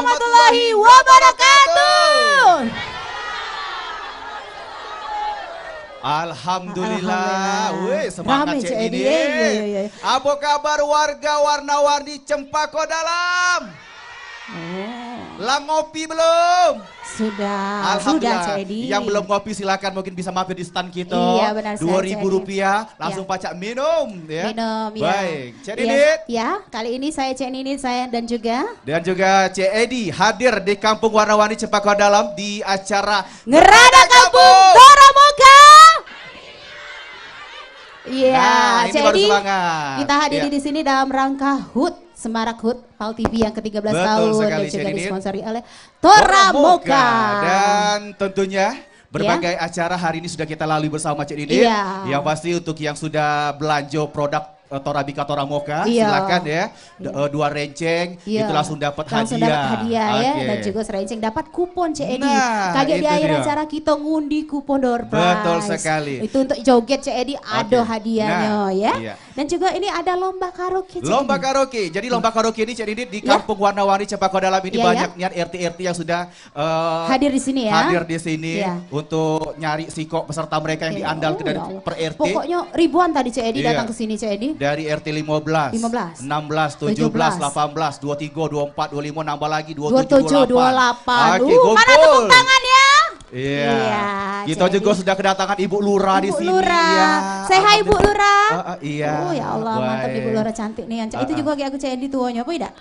warahmatullahi wabarakatuh. Alhamdulillah. Wih, semangat Rame, Cik Cik ini. Edi. Iya. Apa kabar warga warna-warni Cempaka Dalam? Lang ngopi belum? Sudah Alhamdulillah. Cik Edi. Yang belum ngopi silakan mungkin bisa mampir di stand kita. Iya, benar sekali, Rp2.000 langsung Ya. pacak minum ya. Minum ya. Baik, Cik Ya, Didit. ya, kali ini saya Cik Nini saya dan juga Cik Edi hadir di Kampung Warna-Warni Cempaka Dalam di acara Ngerada Kampung Toromoka. Iya, Nah, ini baru Edi, semangat. kita hadiri Ya. di sini dalam rangka HUT Semarak HUT PAL TV yang ke-13 Betul tahun sekali, dan juga Cik Didit. disponsori oleh Toramoka. Dan tentunya berbagai acara hari ini sudah kita lalui bersama Cik Didit. Iya. Yang pasti untuk yang sudah belanja produk Torabika Toramoka, Iya. silakan ya. Iya. 2 renceng, Iya. itu langsung dapat Langsung hadiah. dapat hadiah ya, Oke. dan juga serenceng dapat kupon Cik Edi. Nah, Kaget di itu akhir dia. acara kita ngundi kupon door prize. Betul sekali. Itu untuk joget Cik Edi ada Oke. hadiahnya Nah, ya. iya. Dan juga ini ada lomba karaoke Cik Lomba Edi. karaoke. Jadi lomba karaoke ini Cik Didit di Ya. Kampung Warna-Warni Cempaka Dalam ini Iya, banyak niat RT-RT yang sudah Hadir di sini ya. hadir di sini Iya. untuk nyari sikok peserta mereka yang Iya. diandalkan Oh, dari ya Allah. per RT. Pokoknya ribuan tadi Cik Edi Iya. datang ke sini Cik Edi. Dari RT 15, 15, 16, 17, 18, 23, 24, 25, nambah lagi 27, 28. Oke, Mana tepuk kumpul. tangan ya? Iya. Iya, Kita Cik juga Edi. sudah kedatangan Ibu Lurah di Ibu sini. Lurah. Ya. Say hi Ibu Lurah. Iya. Oh ya Allah, mantap Baik. Ibu Lurah cantik nih. Itu juga kayak aku Cik Edi tuanya apa tidak?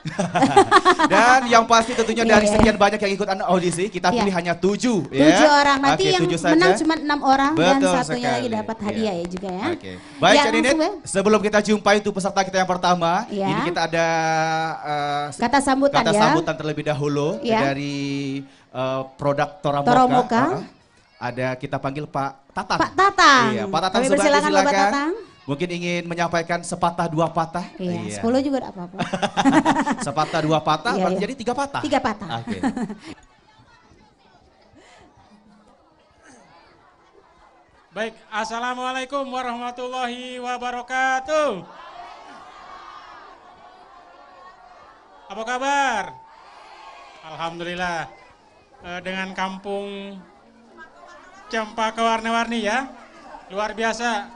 Dan yang pasti tentunya Iya, dari iya. sekian banyak yang ikut audisi, kita Iya. pilih hanya 7. 7 orang. Nanti Oke, yang 7 saja. menang cuma 6 orang dan Betul satunya lagi sekali. dapat hadiah ya juga ya. Oke. Baik, Ya, Cik Didit, langsung ya. sebelum kita jumpai untuk peserta kita yang pertama, Iya. ini kita ada Kata sambutan kata ya. sambutan terlebih dahulu Iya. dari produk Toramoka. Toramoka. Ada kita panggil Pak Tatang. Pak Tatang. Iya, Pak Tatang Kami Subandi, persilakan Bapak silakan. Tatang. Mungkin ingin menyampaikan sepatah dua patah. Iya, 10 juga tidak apa-apa. Sepatah dua patah, Iya, berarti iya. jadi 3 patah. 3 patah. Oke. Baik, Assalamualaikum warahmatullahi wabarakatuh. Apa kabar? Alhamdulillah. Dengan kampung Cempaka Warna-Warni ya, luar biasa.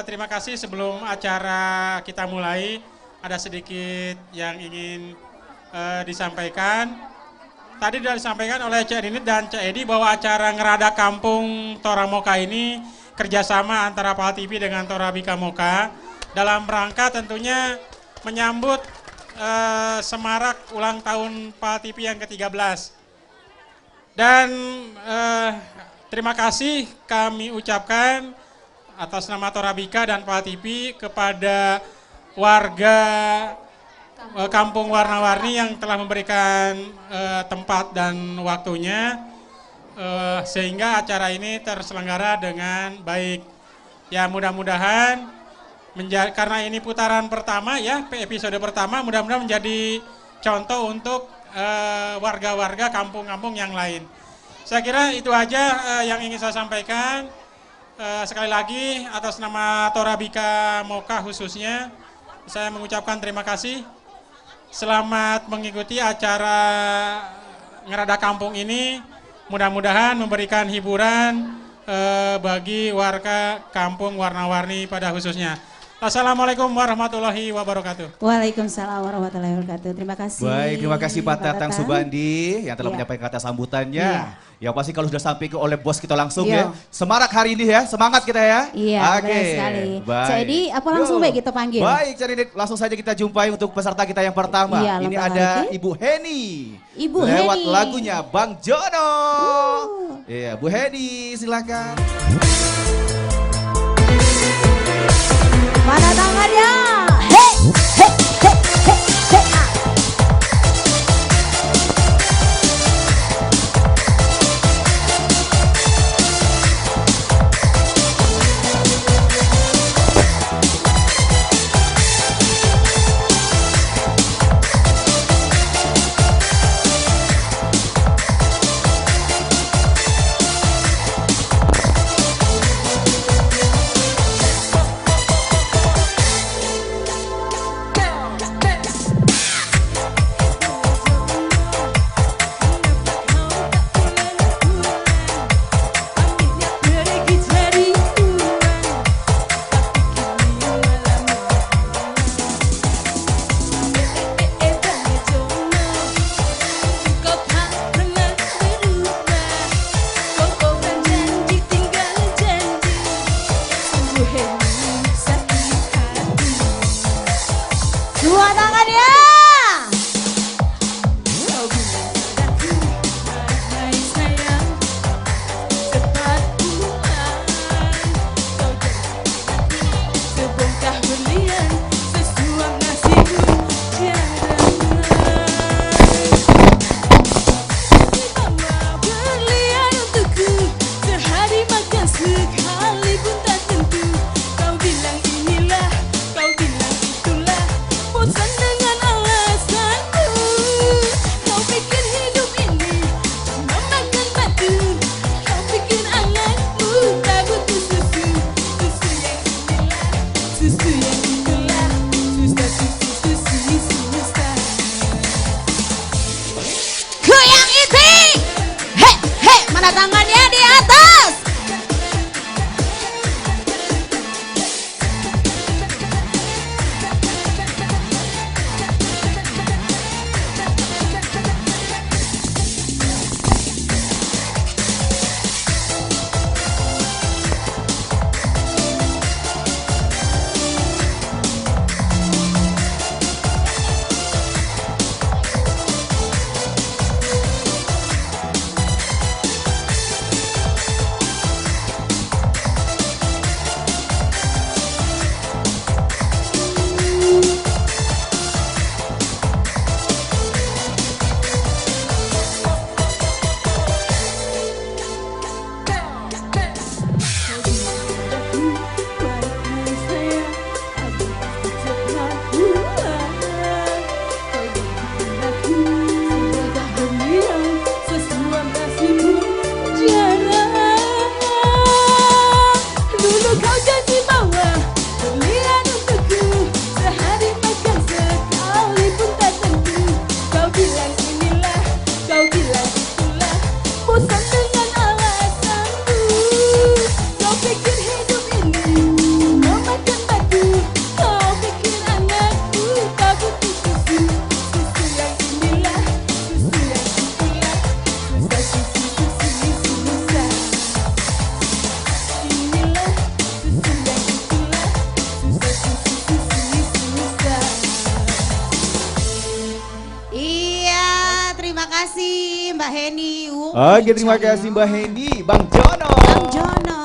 Terima kasih. Sebelum acara kita mulai, ada sedikit yang ingin disampaikan. Tadi sudah disampaikan oleh Cik Dinit dan Cik Edi bahwa acara Ngerada Kampung Toramoka ini kerjasama antara PAL TV dengan Torabika Moka dalam rangka tentunya menyambut semarak ulang tahun PAL TV yang ke-13. Dan terima kasih kami ucapkan atas nama Torabika dan PAL TV kepada warga Kampung Warna-Warni yang telah memberikan tempat dan waktunya sehingga acara ini terselenggara dengan baik. Ya mudah-mudahan karena ini putaran pertama ya, episode pertama, mudah-mudahan menjadi contoh untuk warga-warga kampung-kampung yang lain. Saya kira itu aja yang ingin saya sampaikan. Sekali lagi atas nama Torabika Moka khususnya saya mengucapkan terima kasih. Selamat mengikuti acara Ngerada Kampung ini. Mudah-mudahan memberikan hiburan bagi warga Kampung Warna-Warni pada khususnya. Assalamualaikum warahmatullahi wabarakatuh. Waalaikumsalam warahmatullahi wabarakatuh. Terima kasih. Baik, terima kasih Pak Tatang Tatang. Subandi yang telah Iya. menyampaikan kata sambutannya. Iya. Ya pasti kalau sudah sampai ke oleh bos kita langsung Iya. ya. Semarak hari ini ya, semangat kita ya. Iya, Oke. benar sekali. Baik. Cik Edi, apa langsung Yo. baik kita panggil? Baik, Cik Edi, langsung saja kita jumpai untuk peserta kita yang pertama. Iya, Ini lomba ada karaoke. Ibu Heni. Ibu Lewat Heni. lagunya Bang Jono. Iya, Bu Heni silakan. Mana tangannya? Hei, hei, hei, hei, hei. mana tangannya di atas. Terima kasih Mbak Heni. Oke, terima kasih Mbak Heni, Bang Jono. Bang Jono.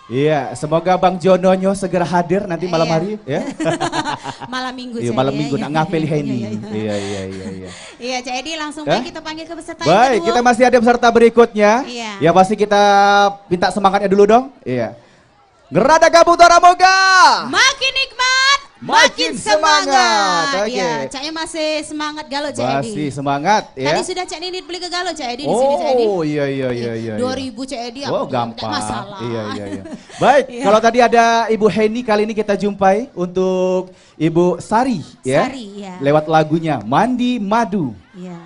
Iya, semoga Bang Jononyo segera hadir nanti malam hari ya. Malam minggu. Iya, malam minggu nak ngapel Heni. Iya. Iya. Iya, Cak Edi langsung baik kita panggil ke peserta Baik, yang kita kedua. masih ada peserta berikutnya. Iya. Ya pasti kita minta semangatnya dulu dong. Iya. Ngerada gabung Tora Moga. Makin nikmat, makin semangat. Ya, Caknya masih semangat galau Cak Edi. Masih semangat ya. Tadi sudah Cak Nidit beli ke galau Cak Edi di sini Cak Edi. Oh iya. 2000 Cak Edi. Oh gampang. Masalah. Iya. Baik, Iya. kalau tadi ada Ibu Heni, kali ini kita jumpai untuk Ibu Sari ya. Sari, ya. Lewat lagunya Mandi Madu. Iya.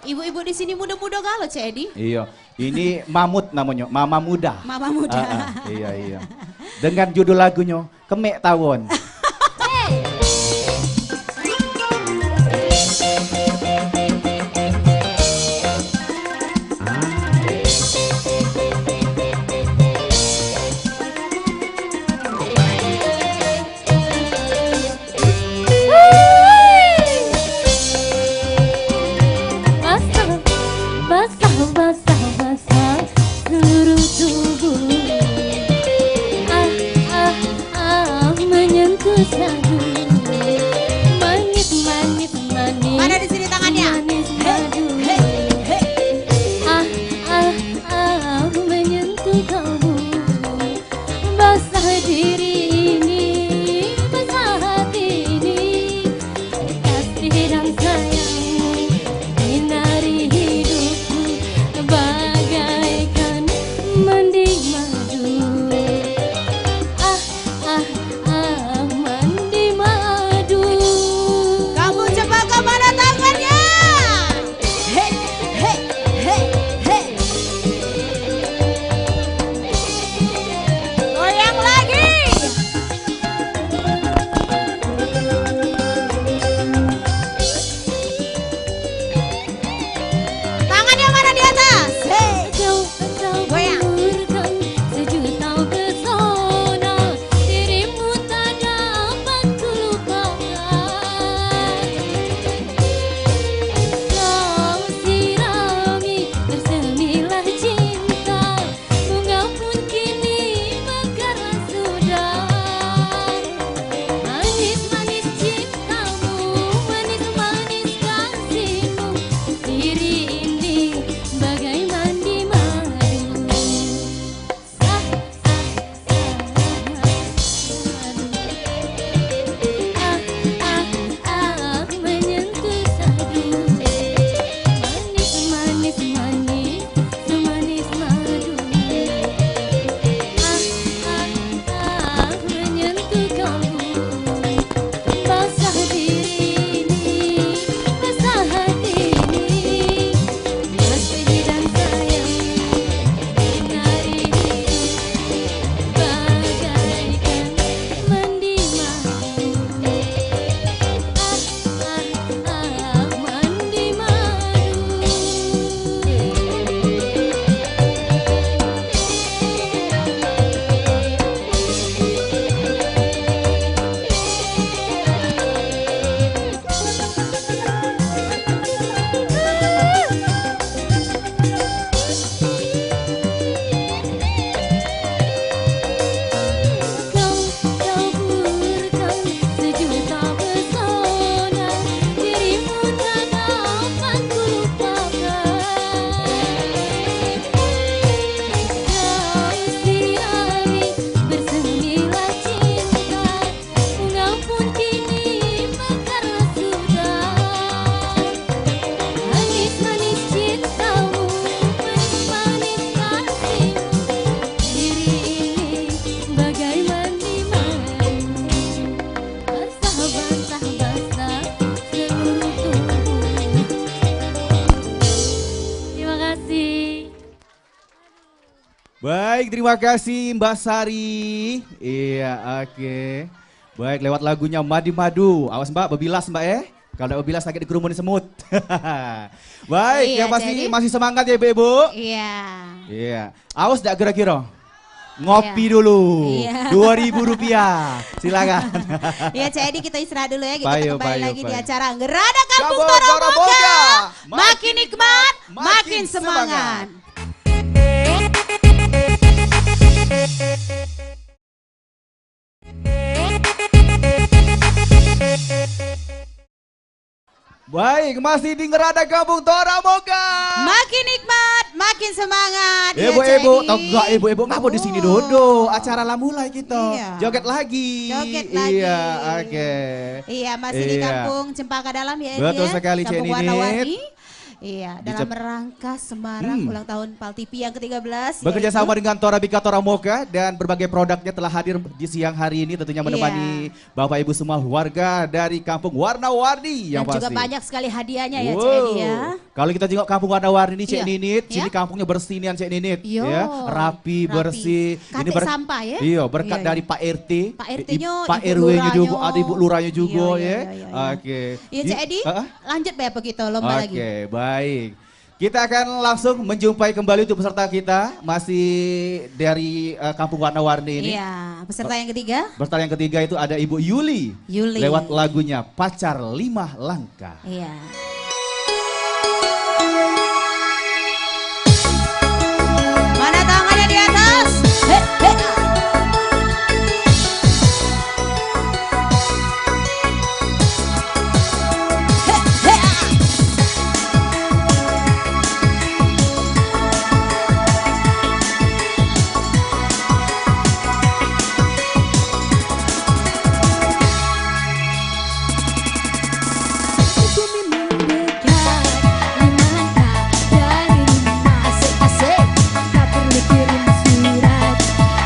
Ibu-ibu di sini muda-muda galau Cak Edi. Iya. Ini Mamut namanya, Mama Muda. Mama muda. Iya. Dengan judul lagunya Kemek Tawon. Basah seluruh tubuh. Menyentuh sadu. Manis. Mana di sini tangannya? Manis madu. Menyentuh kamu. Basah diri ini, basah hati ini. Kasih dan sayang menari hidupku bagaikan mandi madu. Mandi madu. Kamu coba ke mana tangan Baik, terima kasih Mbak Sari. Iya, oke. Baik, lewat lagunya Madi Madu. Awas Mbak, bebilas Mbak ya. Kalau tidak bebilas sakit dikerumunin semut. Baik, Iya, yang pasti jadi- masih semangat ya Ibu-Ibu. Iya. Iya. Awas tidak kira-kira. Ngopi dulu. Iya. Rp2.000. Silakan. Ya Cak Edi, kita istirahat dulu ya. Kita Bayu, kembali bayu, lagi di bayu. acara Gerada Kampung Kampung Toromoga. Toromoga. Makin nikmat, makin makin semangat. semangat. Baik, masih di Ngerada Kampung Toromoga. Makin nikmat, makin semangat. Ya, Ibu-ibu, Cak Edi. tau gak ibu-ibu ngapa di sini dodo? Acara lah mulai kita. Iya. Joget lagi. Joget lagi. Iya, oke. Iya, masih di Iya. Kampung Cempaka Dalam ya Edi Betul ya. sekali, Cik Kampung Ninit. warna-warni. Iya, dalam Dicep- rangka Semarang ulang tahun PAL TV yang ke-13. Bekerja yaitu- sama dengan Torabika Toramoga dan berbagai produknya telah hadir di siang hari ini tentunya menemani Bapak Ibu semua warga dari Kampung Warna-Warni yang dan juga pasti. banyak sekali hadiahnya ya Wow. Cak Edi ya. Kalau kita tengok Kampung Warna-Warni ini Cik Iya. Ninit, Ya. sini kampungnya bersih nih Cik Ninit, Yo, ya, rapi, bersih. Kate sampah ya. Iya, berkat Iya, iya. dari Pak RT, Pak RT-nya, Pak Ibu RW-nya juga, Lurahnya. ada Ibu Lurahnya juga Iya, iya, ya. iya, iya. Oke. Iya Cak Edi, Heeh. lanjut ya begitu lomba lagi. Oke, baik. Kita akan langsung menjumpai kembali untuk peserta kita masih dari Kampung Warna-Warni ini. Iya, peserta yang ketiga. Peserta yang ketiga itu ada Ibu Yuli. Yuli. Lewat lagunya Pacar 5 Langkah. Iya. Mana tangannya di atas? He, he. He, he. Aku memang dekat 5 langkah dari rumah. Asik. Tak perlu kirim surat,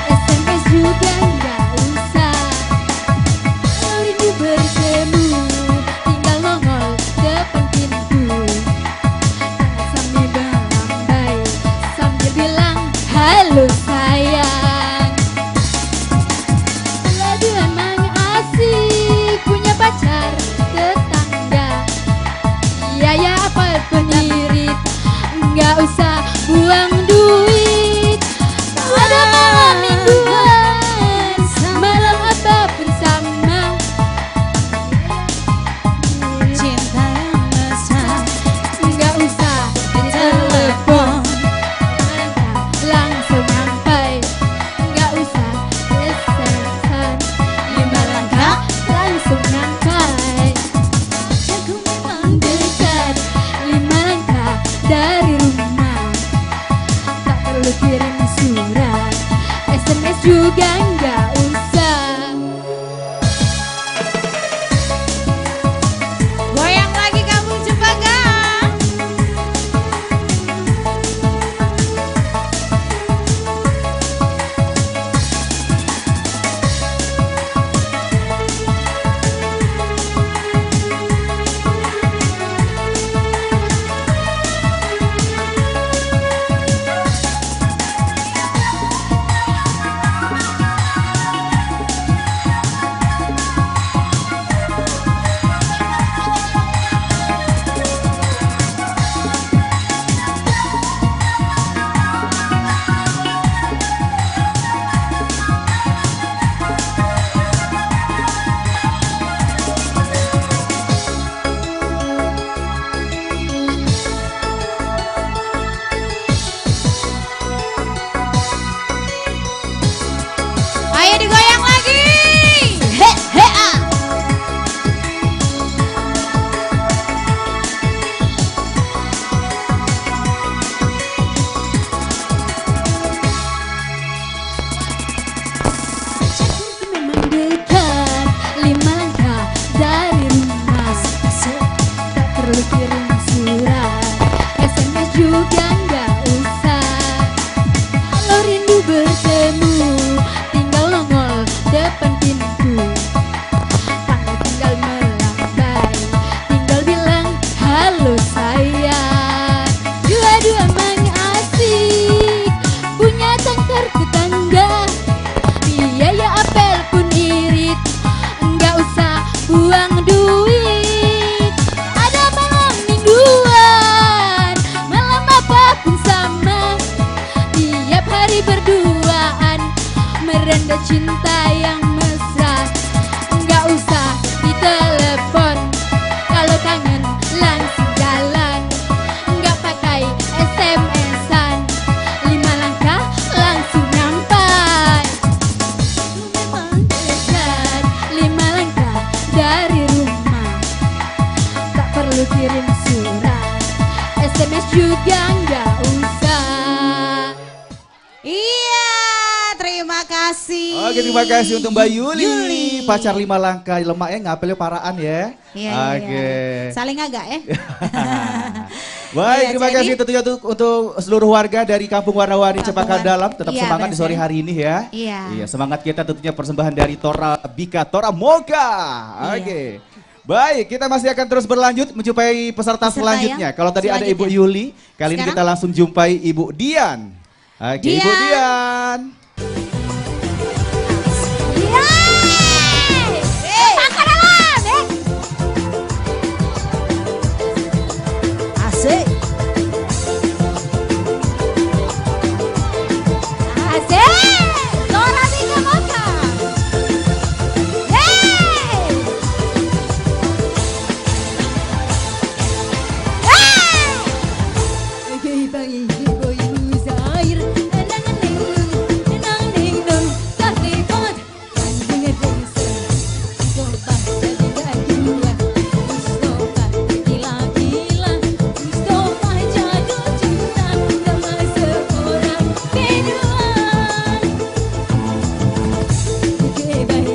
SMS juga nggak usah. Kalau rindu bertemu, tinggal nongol depan pintu. Tangan sambil melambai, sambil bilang halo sayang. Aduh emang asik punya pacar tetangga. Iya ya apapun irit, nggak usah buang duit. Ada malam mingguan, malam apapun sama. Cinta yang mesra Nggak usah telepon. langsung sampai. Nggak usah SMS-an, 5 langkah langsung sampai. Aku memang dekat 5 langkah dari rumah. cinta yang mesra. Nggak usah ditelepon, kalau kangen langsung jalan. Nggak pakai SMS-an, 5 langkah langsung nyampai. Lu memang dekat, 5 langkah dari rumah. Tak perlu kirim surat, SMS juga nggak usah. Iya, terima kasih. Oke, terima kasih untuk Mbak Yuli. Yuli. Pacar 5 langkah lemaknya ngapelnya paraan ya. Iya, Oke. iya. Saling agak ya. Baik, Iya, terima jadi- kasih tentunya untuk seluruh warga dari Kampung Warna-Warni Cempaka Kampung Dalam. Tetap Iya, semangat di benar sore sekali. hari ini ya. Iya. Semangat kita tentunya persembahan dari Tora Bika, Tora Moga. Iya. Oke. Baik, kita masih akan terus berlanjut menjumpai peserta Peserta selanjutnya. yang Kalau tadi ada Ibu selanjutnya. Yuli, kali ini Sekarang? kita langsung jumpai Ibu Dian. Oke, Ibu Dian. Dian. Asik. Asik, Tora Bika Moka. Hey, hey, bang ibu ibu Zair, nang ning nung, tak lipot, kandung desa, Mustafa jadi gila, Mustafa gila-gila, Mustafa jatuh cinta sama seorang kedua.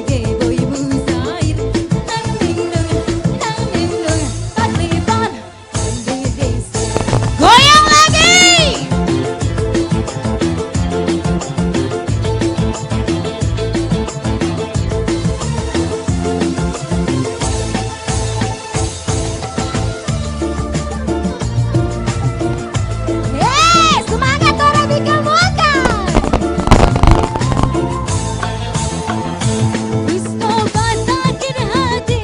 Gebo ibu Zair, nang ning nung, tak lipot, kandung desa. Goyang lagi. Yeay, semangat Tora Bika Moka. Mustafa sakit hati,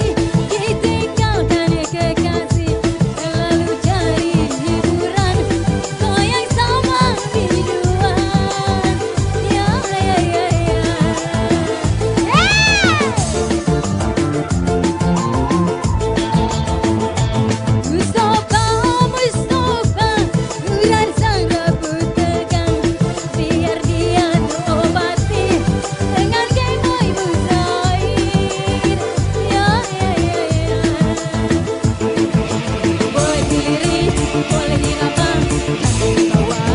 ditinggalkan kekasih, selalu cari hiburan, goyang sama biduan. Ya ya ya ya. Mustafa, Mustafa, ular sangat tegang, biar dia terobati dengan kemo ibu Zair. Ya ya ya ya. Boleh diri, boleh di lapang, jangan di bawah.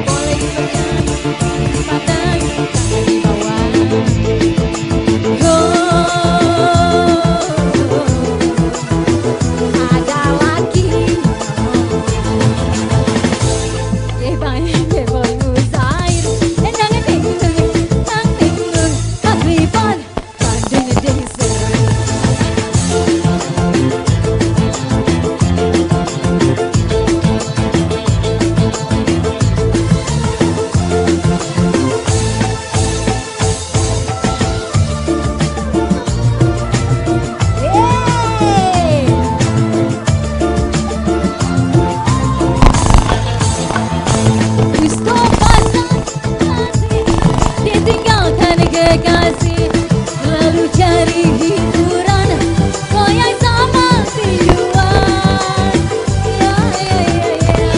Boleh di goyang, di patang, jangan di bawah. Ada lagi Gebo ibu Zair, nang ning nung, tak lipot, kandung desa. Yeay. Mustafa sakit hati, ditinggalkan kekasih, lalu cari hiburan, goyang sama biduan. Ya ya ya ya.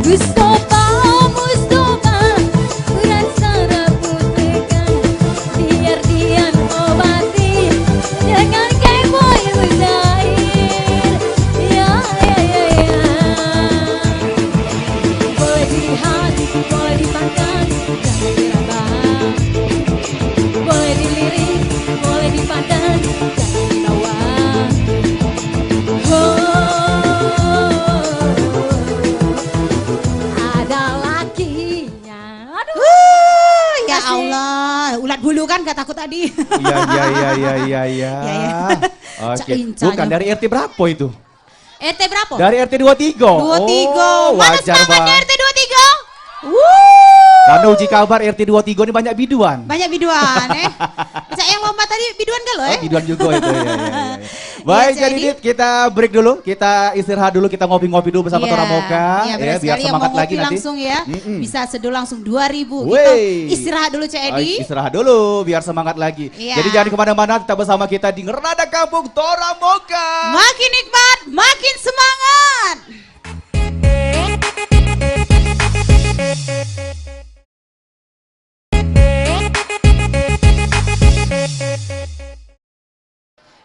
Mustafa, Mustafa, urat saraf tegang, biar dia obati dengan kemo ibu Zair. Ya ya ya ya. Boleh dilihat, boleh dipandang, jangan diraba. Boleh dilirik, boleh dipandang, jangan dibawa. Ada lakinya. Aduh. Ya Allah, ulat bulu kan gak takut tadi. Iya, iya, iya, iya, iya, iya. Iya, iya. Oke, Cain-cain. bukan dari RT berapa itu? RT berapa? Dari RT 23. 23. Oh, Mana wajar semangatnya banget. RT 23? Karena uji kabar RT 23 ini banyak biduan. Banyak biduan Cak yang lomba tadi biduan gak lo Oh, biduan juga itu. Ya, ya, ya, ya. Baik, Iya, jadi Dit, kita break dulu, kita istirahat dulu, kita ngopi-ngopi dulu bersama Tora Moka, Iya, ya, benar biar sekali. Yang semangat mau lagi ngopi nanti. langsung ya, bisa seduh langsung 2.000. Gitu. Wey. Istirahat dulu Cak Edi. Istirahat dulu, biar semangat lagi. Iya. Jadi jangan kemana-mana, tetap bersama kita di Ngerada Kampung Tora Moka. Makin nikmat, makin semangat.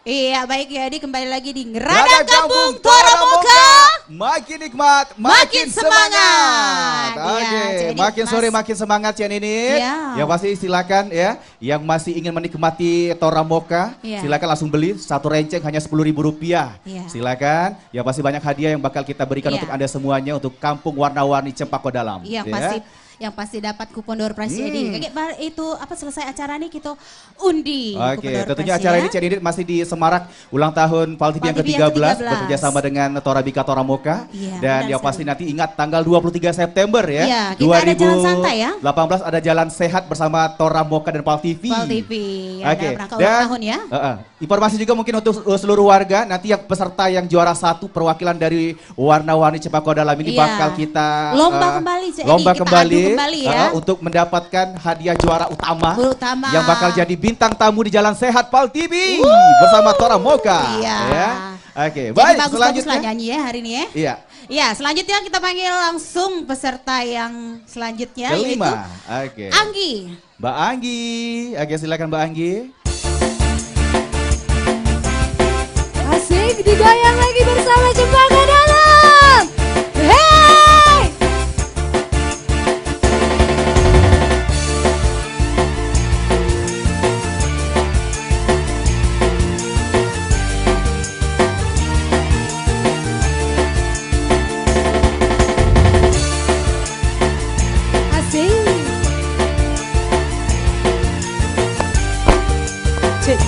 Iya baik ya, kembali lagi di Ngerada Kampung Tora Moka. Makin nikmat, Makin makin semangat. semangat. Ya, Oke, jadi makin Mas- sore makin semangat Cian ini. Ya. Yang pasti silakan ya, yang masih ingin menikmati Tora Moka, Ya. silakan langsung beli satu renceng hanya Rp10.000. Ya. Silakan. Yang pasti banyak hadiah yang bakal kita berikan Ya. untuk Anda semuanya untuk Kampung Warna-Warni Cempaka Dalam. Yang ya. pasti dapat kupon door prize Edi. Itu apa selesai acara nih kita undi. kupon Oke, door tentunya prize acara ya. ini Cian Didit masih di Semarak ulang tahun Pal TV yang Pal TV ke-13 yang ke-13. bekerja sama dengan Torabika Tora Moka. Iya, Dan benar yang pasti sekali. nanti ingat tanggal 23 September ya. Iya, kita ada jalan santai ya. 2018 ada jalan sehat bersama Tora Moka dan Pal TV. Pal TV ya, Oke, dalam rangka ulang tahun ya. Informasi juga mungkin untuk seluruh warga, nanti yang peserta yang juara 1 perwakilan dari Warna-Warni Cempaka Dalam ini Iya. bakal kita Lomba kembali, Cik Edi. lomba Kita kembali, adu kembali ya. Untuk mendapatkan hadiah juara utama, Utama. yang bakal jadi bintang tamu di Jalan Sehat Pal TV bersama Tora Moka. Iya. Ya. Oke, Jadi baik bagus-bagus selanjutnya. lah nyanyi ya hari ini ya. Iya. Iya, selanjutnya kita panggil langsung peserta yang selanjutnya Kelima. yaitu Oke. Anggi. Mbak Anggi. Oke, silakan Mbak Anggi. Asik digoyang lagi bersama Cempaka Dalam. Hey! Asik. Cek.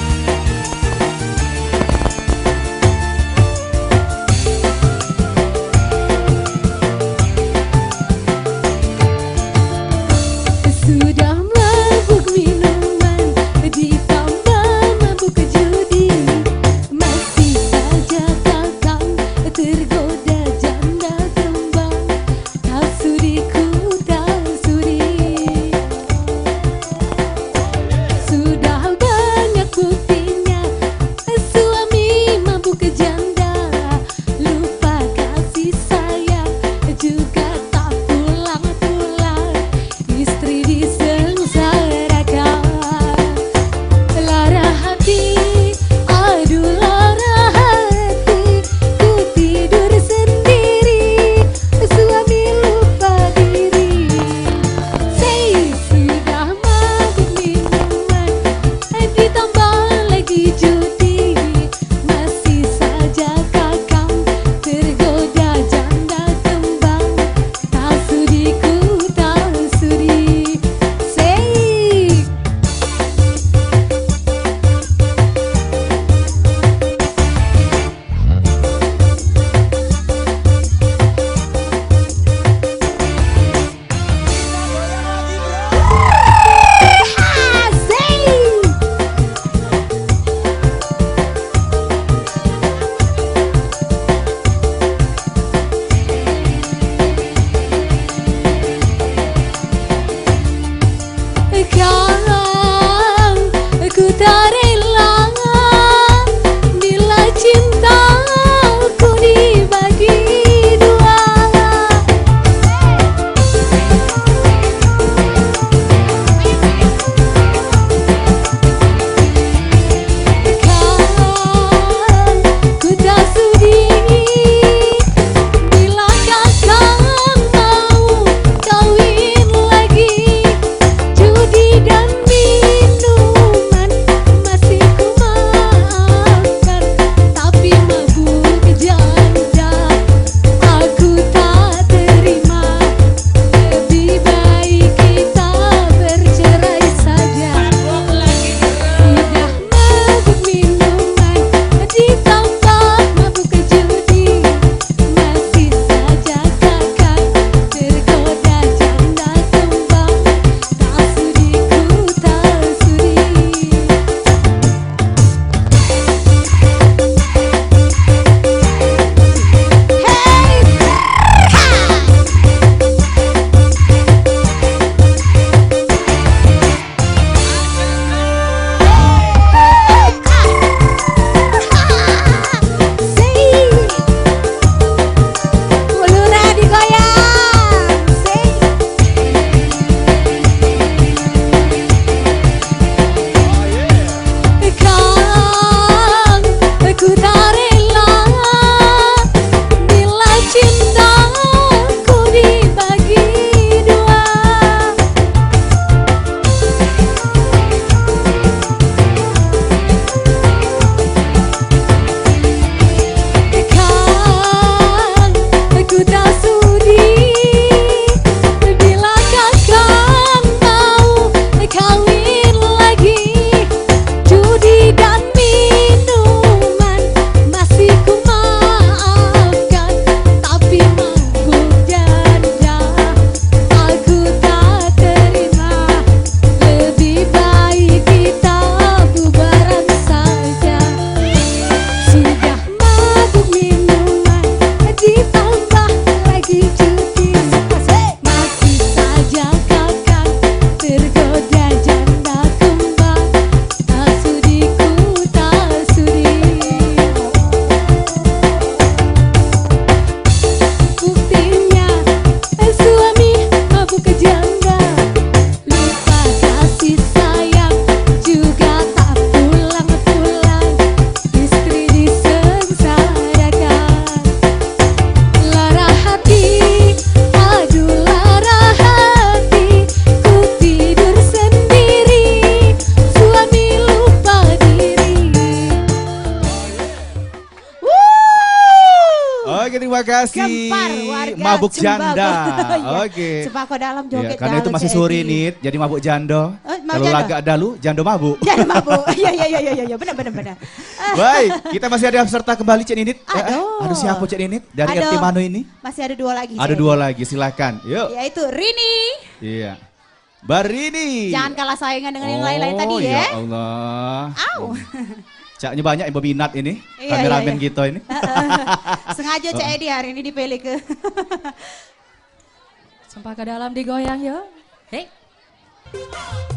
kasih. Gempar warga Mabuk Cembago. janda. Iya. Oke. Cempaka dalam Ya, joget karena itu galau masih CID. sore Nit, jadi mabuk jando. Mabuk Kalau jando? lagak dalu, jando mabuk. Jangan mabuk. Iya, benar. Baik, kita masih ada peserta kembali Cik Ninit. Aduh. Aduh siapa Cik Ninit? Dari Aduh. RT Mano ini? Masih ada 2 lagi. Ada CID. 2 lagi, silakan. Yuk. Yaitu Rini. Iya. Barini. Jangan kalah saingan dengan yang lain-lain tadi Oh, ya. ya Allah. Au. Caknya banyak yang berminat ini. Iya, Kameramen iya. kita ini. Sengaja CID hari ini dipilih ke. Cempaka dalam digoyang yuk. Hei.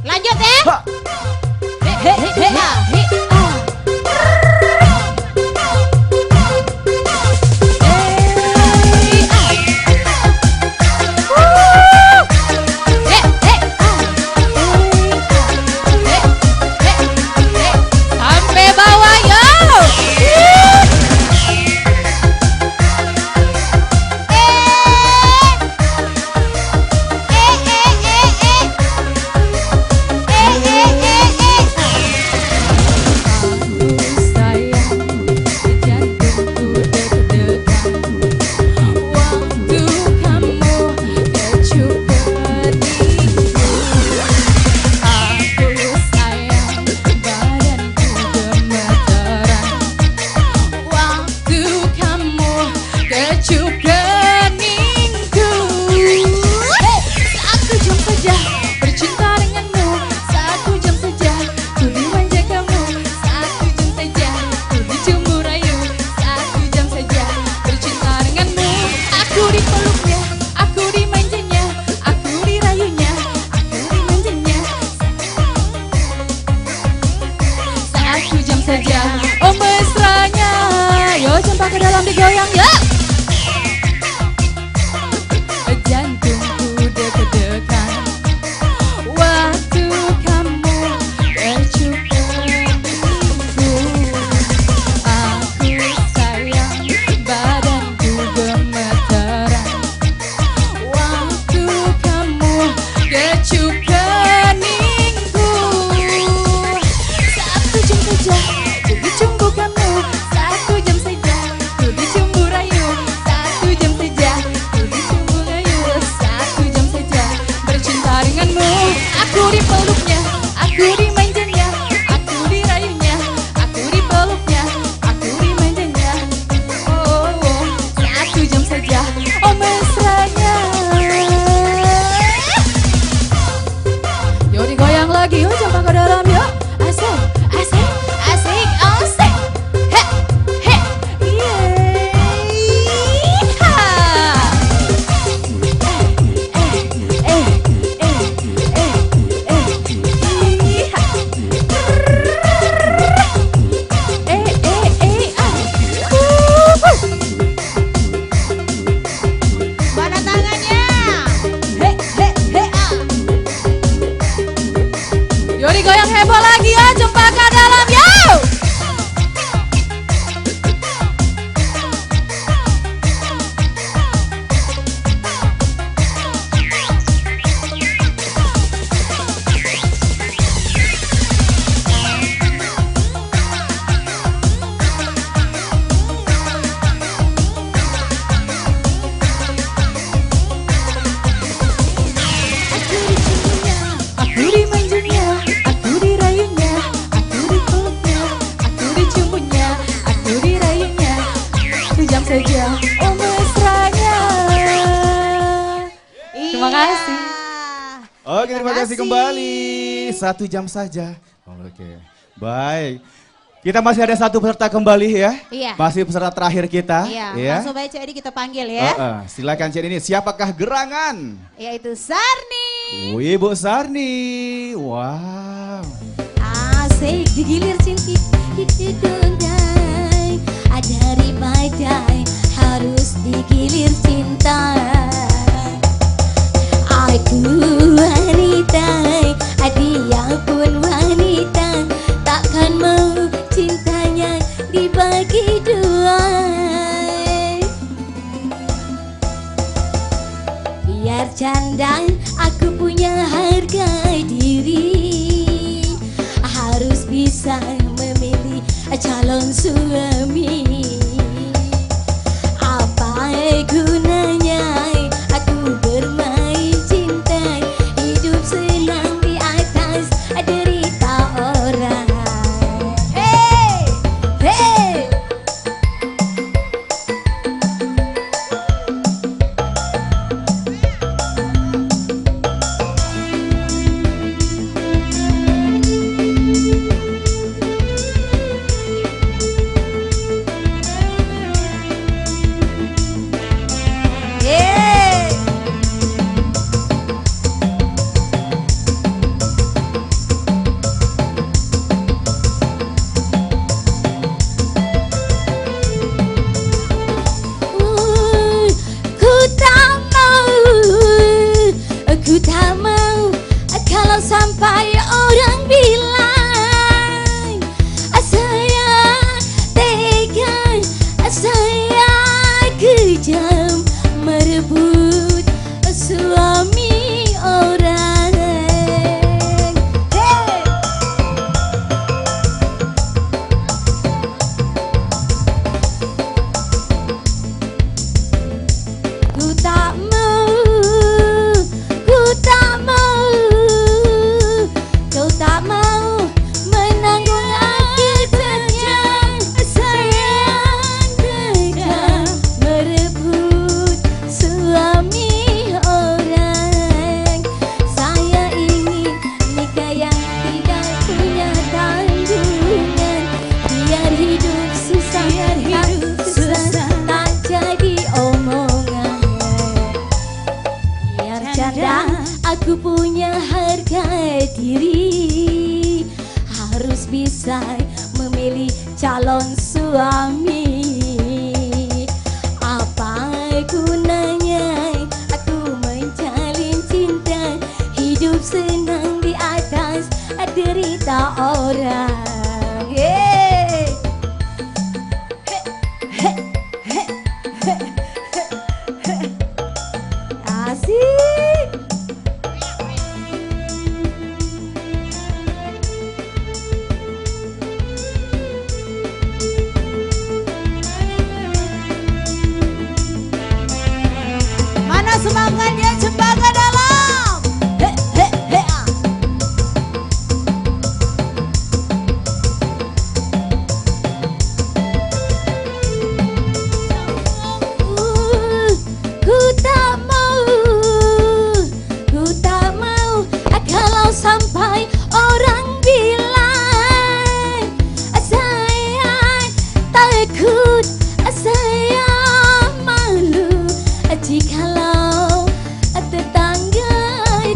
Lanjut ya. Ha. Sampai bawah yuk. Sayang, jantungku deg-degan. Waktu kamu kecup keningku. Aku sayang, badanku gemeteran. Waktu kamu kecup keningku. Satu jam saja bercinta denganmu. Satu jam saja ku dimanja kamu. Satu jam saja ku dicumbu rayu. Satu jam saja bercinta denganmu. Aku dipeluknya, aku dimanjanya, aku dirayunya, aku dimanjanya. Satu jam saja, oh mesranya. Yo cempaka dalam digoyang ya. Jantungku deg-degan. Waktu kamu kecup keningku. Aku sayang, badanku gemeteran. Waktu kamu kecup keningku. Satu jam saja ku dicumbu kamu. Satu jam saja ku dicumbu rayu. Satu jam saja ku dicumbu rayu. Satu jam saja bercinta denganmu. Aku dipeluknya, aku dimanjanya, aku dirayunya, aku dipeluknya, aku dimanjanya. Oh, oh, satu jam saja, oh mesranya. Yo digoyang lagi, yuk cempaka dalam yuk. Asik, asik, asik, asik. He, he, yeeha. Mana tangannya? Yo digoyang heboh lagi ya, cempaka dalam yuk. Aku dimanjanya, aku dirayunya, aku dipeluknya, aku dicumbunya, aku dirayunya. Satu jam saja, oh mesranya. Terima kasih. Oke, terima kasih kembali. 1 jam saja. Oke, baik. Kita masih ada 1 peserta kembali ya. Iya. Masih peserta terakhir kita. Iya, langsung baik CID kita panggil ya. Silakan Cik ini. Siapakah gerangan? Yaitu Sarni. Ibu Sarni. Wow. Asik digilir cinti itu dondai. Daripada harus digilir cinta. Aku wanita, dia pun wanita. Takkan mau cintanya dibagi 2. Biar canda, aku punya harga diri. Harus bisa memilih calon suami. Apa tak mau menanggung akibatnya. Sayang tega merebut suami orang. Saya ingin nikah yang tidak punya tanggungan. Biar hidup susah, tak jadi omongan. Biar canda aku punya harga diri, harus bisa memilih calon suami. Apa gunanya aku menjalin cinta, hidup senang di atas derita orang. Yeay. Asik. Mana semangatnya Cempaka Dalam? He he he ah. Ku tak mau kalau sampai orang bilang saya takut, saya malu jikalau tetangga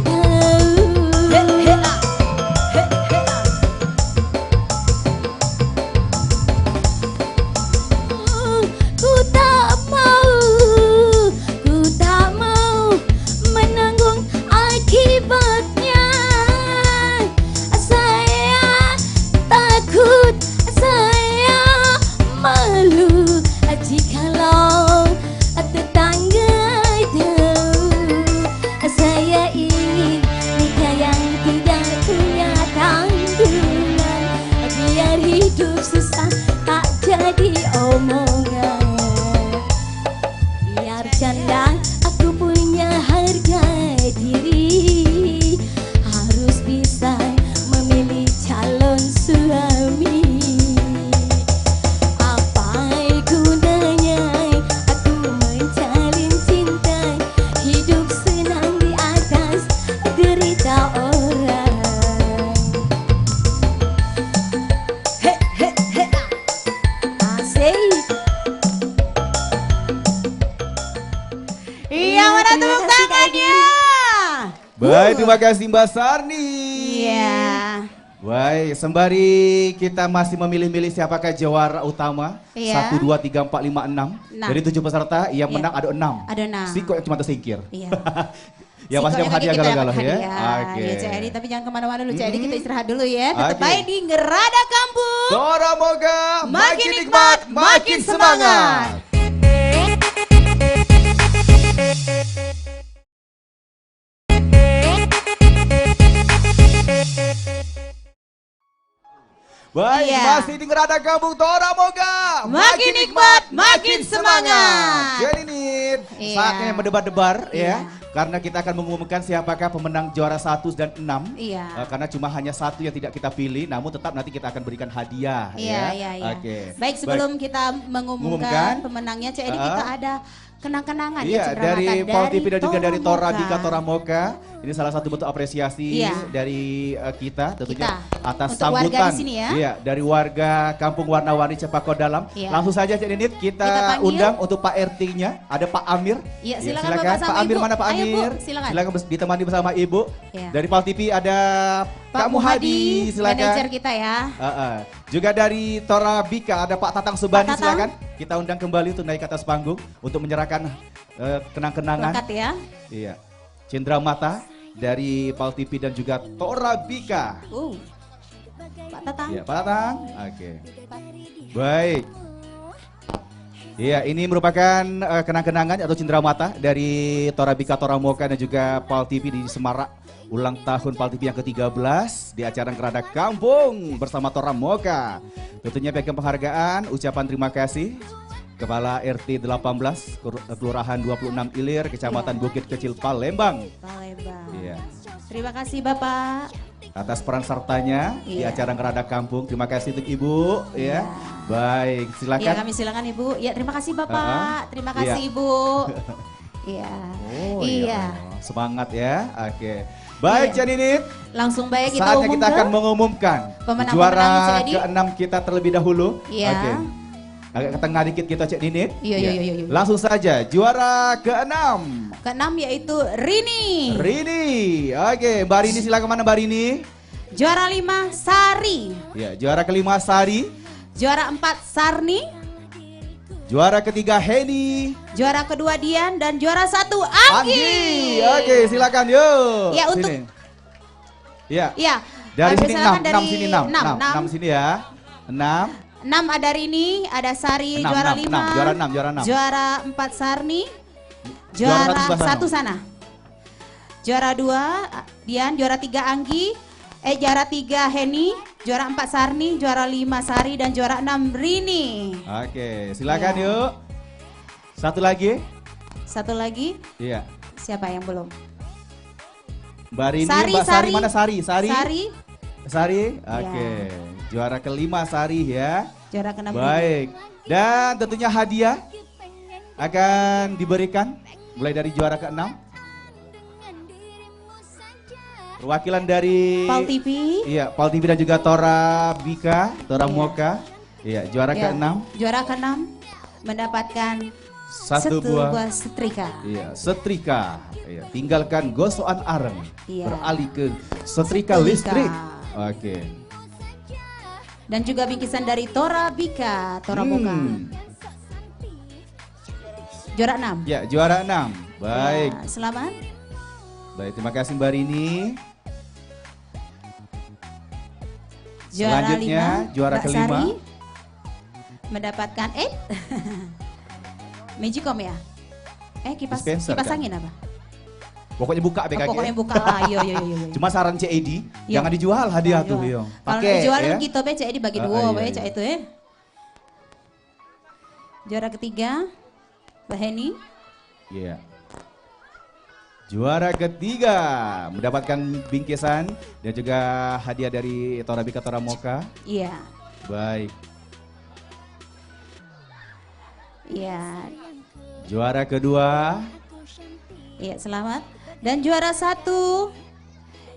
tahu. Ku tak mau menanggung akibatnya. Saya takut, saya malu jikalau tetangga tahu. Saya ingin nikah yang tidak punya tanggungan. Biar hidup susah tak jadi omongan. Biar canda aku punya harga diri, harus bisa memilih calon suami. Apa gunanya aku menjalin cinta, hidup senang di atas derita orang. He he he asik. Iya, mana tepuk tangannya? Baik, terima kasih Mbak Sarni. Iya. Baik, sembari kita masih memilih-milih siapakah juara utama. Iya. 1, 2, 3, 4, 5, 6. Enam. Dari 7 peserta, yang Iya. menang ada 6. Ada 6. Siko yang cuma tersingkir. Iya. Ya pasti dapat hadiah galau-galau ya. Oke. Oke. Ya, Cik Edi, tapi jangan kemana-mana dulu, Cik Edi, kita istirahat dulu ya. Tetap Oke. baik di Ngerada Kampung. Tora Moga Makin nikmat, makin semangat. Baik, Iya. masih di Ngerada Kampung Tora Moga. Makin nikmat, makin semangat. Jadi nih, Iya. saatnya mendebar-debar Iya. ya. Karena kita akan mengumumkan siapakah pemenang juara 1 dan 6. Iya. Karena cuma hanya satu yang tidak kita pilih, namun tetap nanti kita akan berikan hadiah. Iya, ya. iya, iya. Oke. Baik, sebelum kita mengumumkan pemenangnya, Cik Edi, kita ada kenang-kenangan Iya, Cendramata, dari Paul TV dan juga dari Tora Moka. Bika Tora Moka. Ini salah satu bentuk apresiasi Iya. dari kita tentunya atas Untuk warga sambutan. di sini ya. Iya, dari warga Kampung Warna-Warni Cempaka Dalam. Iya. Langsung saja Cik Ninit kita Kita panggil. undang untuk Pak RT-nya, ada Pak Amir. Iya, Ya, silakan Bapak sama Pak Amir, Ibu. mana Pak Ayo, Bu, Amir? silakan. Ditemani bersama Ibu. Iya. Dari Paul TV ada Pak Muhadi, silakan. manajer kita ya. Juga dari Tora Bika ada Pak Tatang Subandi, Pak Tatang. silakan. Kita undang kembali untuk naik ke atas panggung untuk menyerahkan kenang-kenangan. Lekat ya. Iya. Cendramata dari Paul TV dan juga Tora Bika. Pak Tatang. Iya, Pak Tatang. Oke. Baik. Iya, ini merupakan kenang-kenangan atau cendramata dari Tora Bika, Tora Moka dan juga Paul TV di Semarak. Ulang tahun Paul TV yang ke-13 di acara Ngerada Kampung bersama Tora Moka. Tentunya pegang penghargaan, ucapan terima kasih Kepala RT 18 Kelurahan 26 Ilir, Kecamatan Bukit Kecil Palembang. Palembang. Iya. Terima kasih Bapak. atas peran sertanya di Iya. acara Ngerada Kampung. Terima kasih untuk Ibu ya. Baik, Iya, silakan. kami silakan Ibu. Ya, terima kasih Bapak. Uh-uh. Terima kasih Iya. Ibu. Iya. Oh, Iya. Semangat ya. Oke. Baik, Iya. Cak Ninit. Langsung baik kita Saatnya kita akan umumkan. mengumumkan Pemenang-pemenangnya, Cak juara Edi. ke-6 kita terlebih dahulu. Iya. Oke. Agak ke tengah dikit kita Cak Ninit. Iya, iya, iya, iya. Langsung saja juara ke-6. Keenam yaitu Rini. Rini. Oke, Mbak Rini silakan, mana Mbak Rini? Juara 5 Sari. Ya, juara kelima Sari. Juara 4 Sarni. Juara ketiga Heni. Juara kedua Dian dan juara 1 Anggi. Anggi. Oke, silakan yuk. Ya, untuk- Sini. Ya. Ya. Dari kami sini silakan 6 sini 6. 6. 6 sini ya. 6. 6 ada Rini, ada Sari, 6, juara 6, 5. 6, juara 6, juara 6. Juara 4 Sarni. Juara Juara satu 1 sana. Juara 2 Dian, juara 3 Anggi. Juara 3 Heni, juara 4 Sarni, juara 5 Sari dan juara 6 Rini. Oke, silakan Ya. yuk. Satu lagi. Satu lagi, Iya. siapa yang belum? Mbak Rini, Sari, Mbak Sari, Sari. mana Sari? Sari. Sari, Sari. Oke. Juara kelima Sari ya. juara ke-6 Rini. Baik. Dan tentunya hadiah akan diberikan mulai dari juara ke-6. Perwakilan dari Pal TV. Iya, Pal TV dan juga Tora Bika, Tora Iya. Moka. Iya, juara Ya, ke-6. Juara ke-6 mendapatkan Satu buah setrika. iya, setrika. Iya, tinggalkan gosokan areng. Iya. Beralih ke setrika Setrika. listrik. Oke. Dan juga bingkisan dari Tora Bika, Tora Moka. Juara 6. Ya, juara 6. Baik. Ya, selamat. Baik, terima kasih Mbak Rini. Juara Selanjutnya, 5, juara Mbak kelima. Sari mendapatkan Magicom ya? Kipas Dispenser, kipas kan? angin apa? Pokoknya buka Oh, BKG. pokoknya buka. Iya, iya, iya, iya. Cuma saran CED, Iya. jangan dijual hadiah tuh, Jual. yo. Kalau Pakai dijual ya. gitu be cek dibagi Ah, dua, iya, be iya. cek itu ya. Juara ketiga Mbak Heni. Iya. Juara ketiga mendapatkan bingkisan dan juga hadiah dari Tora Bika Tora Moka. Iya. Baik. Iya. Juara kedua. Iya, selamat. Dan juara 1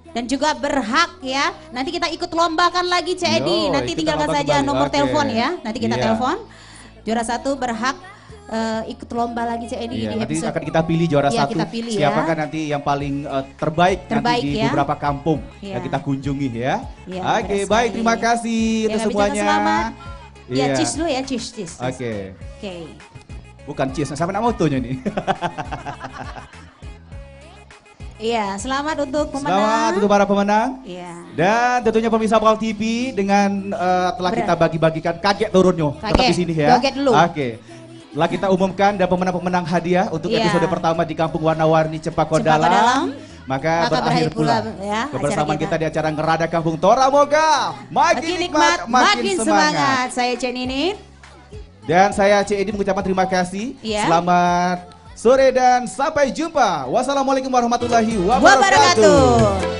dan juga berhak ya. Nanti kita ikut lombakan lagi Cek Edi. Yo, Nanti kita tinggalkan lomba saja kembali. nomor Oke. telepon ya. Nanti kita Iya. telepon. Juara 1 berhak ikut lomba lagi Cek Edi Iya, di nanti episode. akan kita pilih juara Iya, satu. kita pilih ya. Siapakah nanti yang paling terbaik Terbaik nanti di ya. beberapa kampung Iya. yang kita kunjungi ya. Iya, Oke, benar baik, sekali. terima kasih Ya, untuk kami ucapkan semuanya. selamat. Ya, Iya. cheers dulu ya, cheers, cheers. Oke. Oke. Bukan cheers, sampai nak motonya nih. Iya, selamat untuk pemenang. Selamat untuk para pemenang. Iya. Dan tentunya pemirsa Pal TV dengan telah kita bagi-bagikan kaget turunnya tetap Kaget. di sini ya. Kaget dulu. Oke. Telah kita umumkan dan pemenang-pemenang hadiah untuk Iya. episode pertama di Kampung Warna-Warni Cempaka Cempaka Dalam. Dalam. Maka Maka berakhir berakhir pula, pula ya, kebersamaan acara kita di acara Ngerada Kampung Tora Moga. Makin nikmat, makin semangat. Saya Chen ini. Dan saya C. Edi mengucapkan terima kasih. Iya. Selamat sore dan sampai jumpa. Wassalamualaikum warahmatullahi wabarakatuh. Wabarakatuh.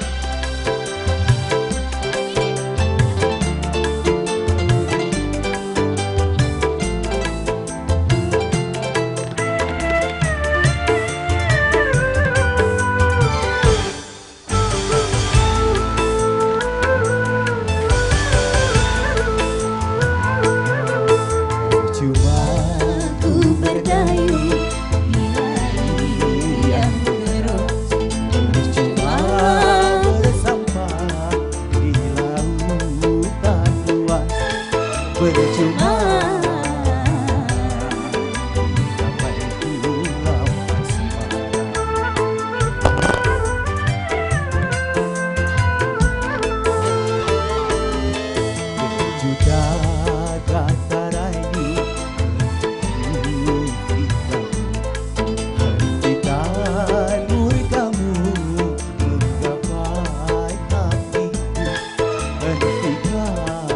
Cuma Aku berdayung di hari yang deras. cuma bersampai di lautan luas. Percuma sampai pulang berjuta kata rayu hentikan murkamu menggapai hatiku, hentikan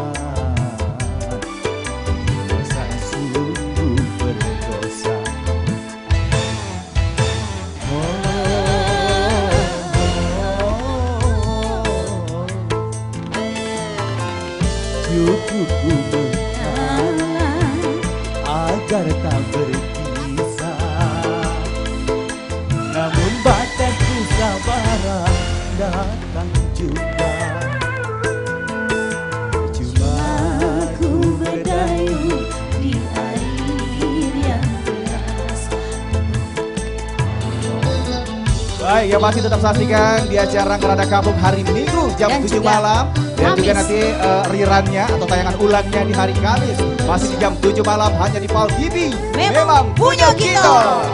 rasa sungguh berdosa. Oh, oh, oh, oh. cukup ku mengalah agar tak berpisah. Namun batas kesabaran datang juga. Cuma ku berdayung di air yang deras. Baik, yang masih tetap saksikan di acara Ngerada Kampung hari Minggu jam Dan 7 juga malam. Dan juga Kamis. nanti rerunnya atau tayangan ulangnya di hari Kamis. Masih di jam 7 malam hanya di PAL TV. Memang punya kita.